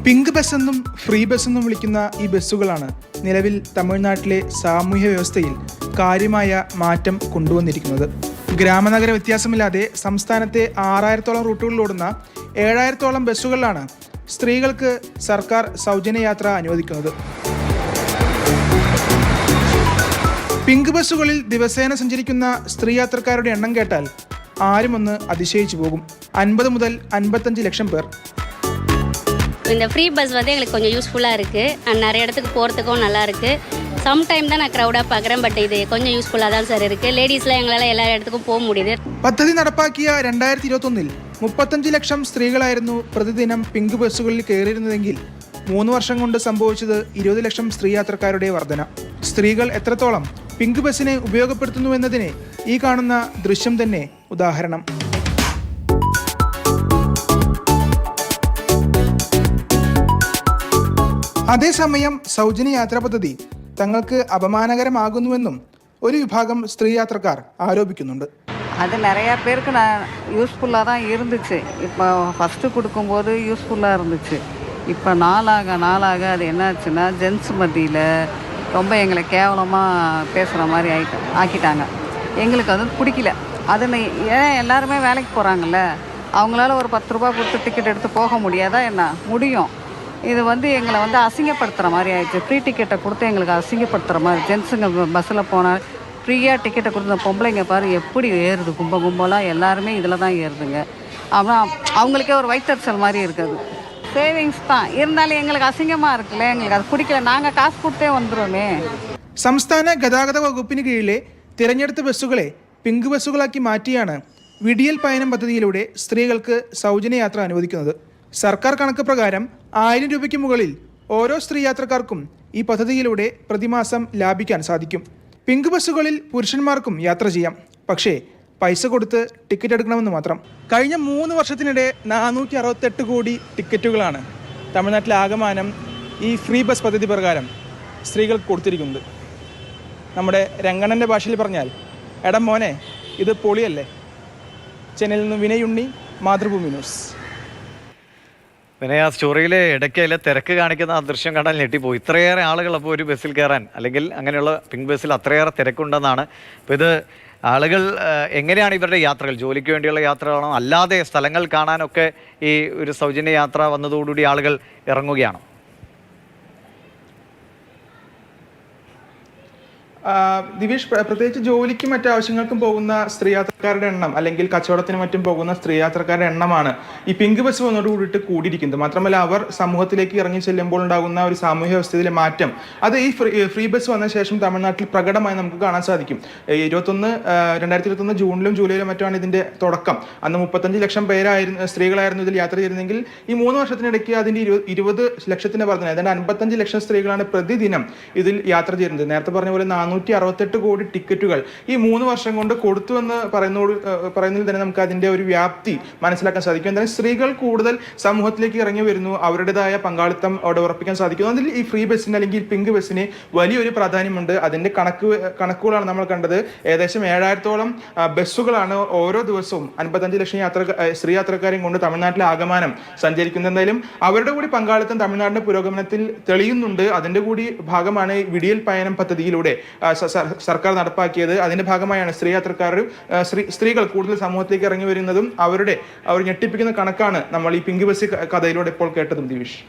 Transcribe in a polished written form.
Pink bus എന്നും free bus എന്നും വിളിക്കുന്ന ഈ ബസ്സുകളാണ് നിലവിൽ തമിഴ്നാട്ടിലെ സാമൂഹ്യ വ്യവസ്ഥയിൽ കാര്യമായ മാറ്റം കൊണ്ടുവന്നിരിക്കുന്നത്. ഗ്രാമനഗര വ്യത്യാസമില്ലാതെ സംസ്ഥാനത്തെ 6000-ഓളം റൂട്ടുകളിലോടുന്ന 7000-ഓളം ബസ്സുകളിലാണ് സ്ത്രീകൾക്ക് സർക്കാർ സൗജന്യ യാത്ര അനുവദിക്കുന്നത്. പിങ്ക് ബസ്സുകളിൽ ദിവസേന സഞ്ചരിക്കുന്ന സ്ത്രീ യാത്രക്കാരുടെ എണ്ണം കേട്ടാൽ ആരും ഒന്ന് അതിശയിച്ചു പോകും. 50 മുതൽ 55 ലക്ഷം പേർ. இந்த ஃப்ரீ பஸ் வந்து எங்களுக்கு கொஞ்சம் யூஸ்ஃபுல்லாக இருக்குது. நிறைய இடத்துக்கு போகிறதுக்கும் நல்லா இருக்குது. சம்டைம் தான் நான் க்ரௌடாக பார்க்குறேன், பட் இது கொஞ்சம் யூஸ்ஃபுல்லாக தான் சார் இருக்குது. லேഡീஸ்லாம் எங்களால் എല്ലാ இடத்துக்கும் പോകാൻ முடியுது. പദ്ധതി നടപ്പാക്കിയ 2021 35 ലക്ഷം സ്ത്രീകളായിരുന്നു പ്രതിദിനം പിങ്ക് ബസ്സുകളിൽ കയറിയിരുന്നതെങ്കിൽ 3 വർഷം കൊണ്ട് സംഭവിച്ചത് 20 ലക്ഷം സ്ത്രീ യാത്രക്കാരുടെ വർധന. സ്ത്രീകൾ എത്രത്തോളം പിങ്ക് ബസ്സിനെ ഉപയോഗപ്പെടുത്തുന്നു എന്നതിന് ഈ കാണുന്ന ദൃശ്യം തന്നെ ഉദാഹരണം. അതേസമയം സൗജന്യ യാത്രാ പദ്ധതി തങ്ങൾക്ക് അപമാനകരമാകുന്നുവെന്നും ഒരു വിഭാഗം സ്ത്രീ യാത്രക്കാർ ആരോപിക്കുന്നുണ്ട്. அது நிறையா பேருக்கு யூஸ்ஃபுல்லாக தான் இருந்துச்சு. இப்போ ஃபஸ்ட்டு கொடுக்கும்போது யூஸ்ஃபுல்லாக இருந்துச்சு. இப்போ நாளாக அது என்னாச்சுன்னா ஜென்ஸ் மத்தியில் ரொம்ப எங்களை கேவலமாக பேசுகிற மாதிரி ஆக்கிட்டாங்க. எங்களுக்கு அது பிடிக்கல. அதில் ஏன் எல்லாருமே வேலைக்கு போகிறாங்கல்ல, அவங்களால ஒரு 10 ரூபா கொடுத்து டிக்கெட் எடுத்து போக முடியாதா என்ன? முடியும். இது எங்களை அசிங்கப்படுத்துகிற மாதிரி ஆயிடுச்சு. ஃப்ரீ டிக்கெட்டை கொடுத்து எங்களுக்கு அசிங்கப்படுத்துகிற மாதிரி. ஜென்ஸுங்க பஸ்ஸில் போனால் ஃப்ரீயாக டிக்கெட்டை கொடுத்த பொம்பளைங்க பாரு எப்படி ஏறுது, கும்பலாக எல்லாருமே இதில் தான் ஏறுதுங்க. அப்புறம் அவங்களுக்கே ஒரு வயிற்றுச்சல் மாதிரி இருக்குது. சேவிங்ஸ் தான் இருந்தாலும் எங்களுக்கு அசிங்கமாக இருக்குல்ல, எங்களுக்கு அது பிடிக்கல. நாங்கள் காசு கொடுத்தே வந்துடுவோமே. സംസ്ഥാന ഗതാഗത വകുപ്പിന് കീഴിലെ തിരഞ്ഞെടുത്ത ബസ്സുകളെ പിങ്ക് ബസ്സുകളാക്കി മാറ്റിയാണ് വിടിയൽ പയനം പദ്ധതിയിലൂടെ സ്ത്രീകൾക്ക് സൗജന്യ യാത്ര അനുവദിക്കുന്നത്. സർക്കാർ കണക്ക് പ്രകാരം 1000 രൂപയ്ക്ക് മുകളിൽ ഓരോ സ്ത്രീ യാത്രക്കാർക്കും ഈ പദ്ധതിയിലൂടെ പ്രതിമാസം ലാഭിക്കാൻ സാധിക്കും. പിങ്ക് ബസ്സുകളിൽ പുരുഷന്മാർക്കും യാത്ര ചെയ്യാം, പക്ഷേ പൈസ കൊടുത്ത് ടിക്കറ്റ് എടുക്കണമെന്ന് മാത്രം. കഴിഞ്ഞ 3 വർഷത്തിനിടെ 468 കോടി ടിക്കറ്റുകളാണ് തമിഴ്നാട്ടിലെ ആകമാനം ഈ ഫ്രീ ബസ് പദ്ധതി പ്രകാരം സ്ത്രീകൾക്ക് കൊടുത്തിരിക്കുന്നത്. നമ്മുടെ രംഗണ്ണൻ്റെ ഭാഷയിൽ പറഞ്ഞാൽ, എടം മോനെ ഇത് പൊളിയല്ലേ. ചെന്നൈയിൽ നിന്ന് വിനയ് ഉണ്ണി, മാതൃഭൂമി ന്യൂസ്. പിന്നെ ആ സ്റ്റോറിയിൽ ഇടയ്ക്കയിലെ തിരക്ക് കാണിക്കുന്ന ആ ദൃശ്യം കണ്ടാൽ ഞെട്ടിപ്പോയി. ഇത്രയേറെ ആളുകൾ അപ്പോൾ ഒരു ബസ്സിൽ കയറാൻ, അല്ലെങ്കിൽ അങ്ങനെയുള്ള പിങ്ക് ബസ്സിൽ അത്രയേറെ തിരക്കുണ്ടെന്നാണ്. അപ്പോൾ ഇത് ആളുകൾ എങ്ങനെയാണ് ഇവരുടെ യാത്രകൾ, ജോലിക്ക് വേണ്ടിയുള്ള യാത്രകളാണോ അല്ലാതെ സ്ഥലങ്ങൾ കാണാനൊക്കെ ഈ ഒരു സൗജന്യ യാത്ര വന്നതോടുകൂടി ആളുകൾ ഇറങ്ങുകയാണോ? ദിവേഷ്, പ്രത്യേകിച്ച് ജോലിക്കും മറ്റു ആവശ്യങ്ങൾക്കും പോകുന്ന സ്ത്രീ യാത്രക്കാരുടെ എണ്ണം, അല്ലെങ്കിൽ കച്ചവടത്തിനും മറ്റും പോകുന്ന സ്ത്രീ യാത്രക്കാരുടെ എണ്ണമാണ് ഈ പിങ്ക് ബസ് വന്നതോടുകൂടിയിട്ട് കൂടിയിരിക്കുന്നത്. മാത്രമല്ല അവർ സമൂഹത്തിലേക്ക് ഇറങ്ങി ചെല്ലുമ്പോൾ ഉണ്ടാകുന്ന ഒരു സാമൂഹ്യ വ്യവസ്ഥയിലെ മാറ്റം, അത് ഈ ഫ്രീ ബസ് വന്ന ശേഷം തമിഴ്നാട്ടിൽ പ്രകടമായി നമുക്ക് കാണാൻ സാധിക്കും. 2021 ജൂണിലും ജൂലൈയിലും മറ്റുമാണ് ഇതിന്റെ തുടക്കം. അന്ന് 35 ലക്ഷം സ്ത്രീകളായിരുന്നു ഇതിൽ യാത്ര ചെയ്തിരുന്നെങ്കിൽ ഈ 3 വർഷത്തിനിടയ്ക്ക് അതിന്റെ 20 ലക്ഷത്തിന്റെ വർധന, ഏതാണ്ട് 55 ലക്ഷം സ്ത്രീകളാണ് പ്രതിദിനം ഇതിൽ യാത്ര ചെയ്യുന്നത്. നേരത്തെ പറഞ്ഞ പോലെ 468 കോടി ടിക്കറ്റുകൾ ഈ 3 വർഷം കൊണ്ട് കൊടുത്തുവെന്ന് പറയുന്നതിൽ തന്നെ നമുക്ക് അതിന്റെ ഒരു വ്യാപ്തി മനസ്സിലാക്കാൻ സാധിക്കും. എന്തായാലും സ്ത്രീകൾ കൂടുതൽ സമൂഹത്തിലേക്ക് ഇറങ്ങി വരുന്നു, അവരുടേതായ പങ്കാളിത്തം അവിടെ ഉറപ്പിക്കാൻ സാധിക്കുന്നു. അതിൽ ഈ ഫ്രീ ബസ്സിന് അല്ലെങ്കിൽ പിങ്ക് ബസ്സിന് വലിയൊരു പ്രാധാന്യമുണ്ട്. അതിന്റെ കണക്കുകളാണ് നമ്മൾ കണ്ടത്. ഏകദേശം 7000-ഓളം ബസ്സുകളാണ് ഓരോ ദിവസവും 55 ലക്ഷം സ്ത്രീ യാത്രക്കാരെയും കൊണ്ട് തമിഴ്നാട്ടിലെ ആകമാനം സഞ്ചരിക്കുന്നത്. എന്തായാലും അവരുടെ കൂടി പങ്കാളിത്തം തമിഴ്നാടിന്റെ പുരോഗമനത്തിൽ തെളിയുന്നുണ്ട്. അതിന്റെ കൂടി ഭാഗമാണ് വിടിയൽ പയനം പദ്ധതിയിലൂടെ സർക്കാർ നടപ്പാക്കിയത്. അതിന്റെ ഭാഗമായാണ് സ്ത്രീകൾ കൂടുതൽ സമൂഹത്തിലേക്ക് ഇറങ്ങി വരുന്നതും അവരുടെ ഞെട്ടിപ്പിക്കുന്ന കണക്കാണ് നമ്മൾ ഈ പിങ്ക് ബസ് കഥയിലൂടെ ഇപ്പോൾ കേട്ടതും. ദിവിഷ്.